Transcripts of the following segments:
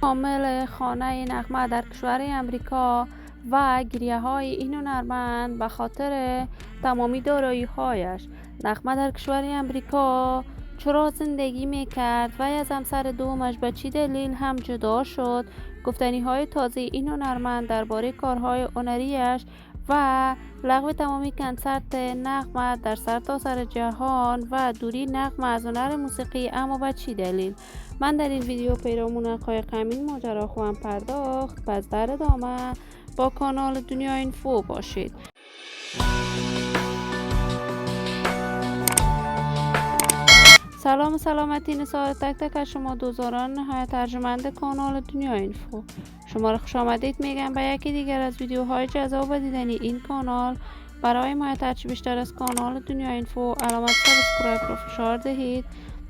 کامل خانه نغمه در کشور امریکا و گریه های این هنرمند به خاطر تمامی دارایی هایش. نغمه در کشور امریکا چرا زندگی میکرد و از همسر دومش به چی دلیل هم جدا شد، گفتنی های تازه این هنرمند درباره کارهای هنریش و لغو تمامی کنسرت نغمه در سرتاسر جهان و دوری نغمه از هنر موسیقی، اما به چی دلیل؟ من در این ویدیو پیرامون حقایق همین ماجرا خواهم پرداخت. پس در ادامه با کانال دنیا اینفو باشید. سلام و سلامتی نثار تک تک از شما دوزاران نهایت ارجمند کانال دنیا اینفو. شما را خوش آمدید میگم به یکی دیگر از ویدیوهای جذاب دیدنی این کانال. برای حمایت هرچی بیشتر از کانال دنیا اینفو علامت سابسکرایب را فشار دهید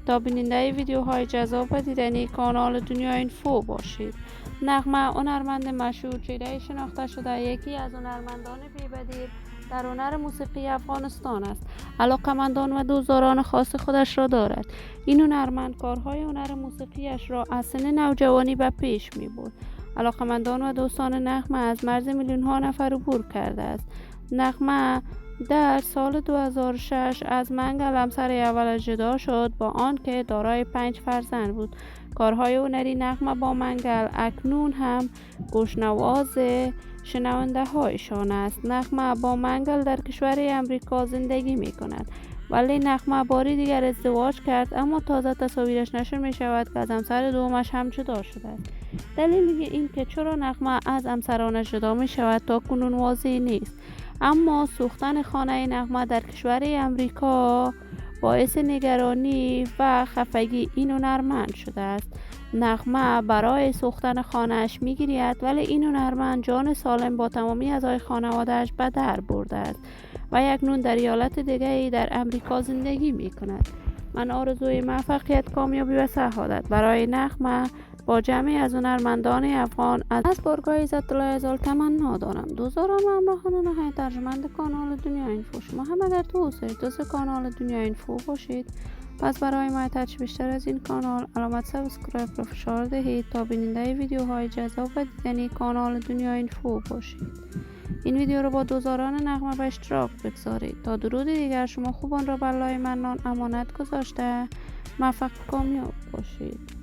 تا بیننده ویدیوهای جذاب دیدنی کانال دنیا اینفو باشید. نغمه هنرمند مشهور، چهره شناخته شده، یکی از هنرمندان بی‌بدیل در هنر موسیقی افغانستان است. علاقه‌مندان و دوستداران خاص خودش را دارد. این هنرمند کارهای هنر موسیقیش را از سن نوجوانی به پیش می‌برد. علاقه‌مندان و دوستان نغمه از مرز میلیون‌ها نفر عبور کرده است. نغمه در سال 2006 از منگل همسر اولش جدا شد، با آنکه دارای 5 فرزند بود. کارهای هنری نغمه با منگل اکنون هم گوشنواز شنونده هایشان است. نغمه با منگل در کشور امریکا زندگی می کند، ولی نغمه باری دیگر ازدواج کرد، اما تازه تصاویرش نشر می شود که از همسر دومش هم جدا شده است. دلیل این که چرا نغمه از همسرانش جدا می شود تا کنون واضح نیست، اما سوختن خانه نغمه در کشور امریکا باعث نگرانی و خفگی این هنرمند شده است. نغمه برای سوختن خانه‌اش می‌گرید، ولی این هنرمند جان سالم با تمامی اعضای خانواده‌اش به در برده است و اکنون در ایالت دیگری در امریکا زندگی می‌کند. من آرزوی موفقیت، کامیابی و سعادت برای نغمه با جمعی از هنرمندان افغان از بارگاه عزت الله ازال تمنا دارم. دوستداران و همراهان نهایت ارجمند کانال دنیا اینفو، شما هم اگر دوست کانال دنیا اینفو باشید، پس برای حمایت بیشتر از این کانال علامت سابسکرایب را فشار دهید تا بیننده ویدیوهای جذاب و دیدنی کانال دنیا اینفو باشید. این ویدیو را با دوستداران نغمه به اشتراک بگذارید تا درود دیگر شما خوبان را بر لای منان امانت گذاشته موفق کامیاب باشید.